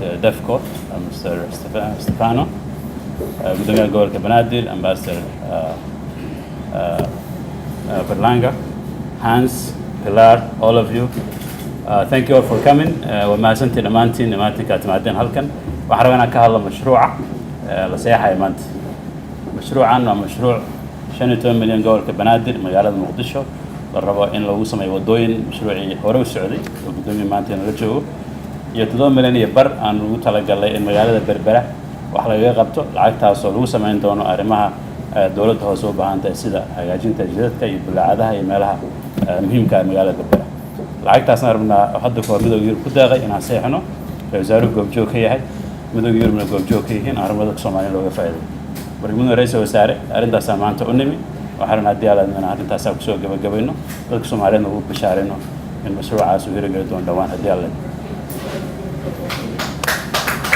DEFCO, Mr. Stefano, Gudoomiyaha Gobolka Banaadir, Ambassador Berlanga, Hans, Pilar, all of you. Thank you all for coming. ومahadsantiin dhammaantiin imaatinka aad timaadeen halkan. Waxaan rabaa inaan ka hadlo mashruuca la saxayo maanta. Mashruucan waa mashruuc 15 milyan gobolka Banaadir magaalada Muqdisho la rabo in lagu sameeyo wadooyin mashruucii hore u socday oo gudoomiyaha maanta la joogo iyo 7 milyan iyo bar aan ugu talagalay in magaalada Berbera wax laga qabto lacagtaas oo lagu sameyn doono arrimaha dawladda hoose u baahan tahay sida hagaajinta jidadka iyo bulaacadaha iyo meelaha muhiimka ah magaalada Berbera lacagtaasna rabnaa hadda koor midowga Yurub ku daaqay inaan saxno wasaaradda goobjoog ka yahay midowga Yurubna goobjoog ka yihiin arrimaha Soomaaliya looga faa'iido barnaamijka ra'iisul wasaare arrintaas maanta u nimi waxaan hadii aan arrintaas ku soo gabagabayno dadka Soomaaliyeed ugu bishaarayno in mashruucaas uu hirgeli doono dhawaan hadii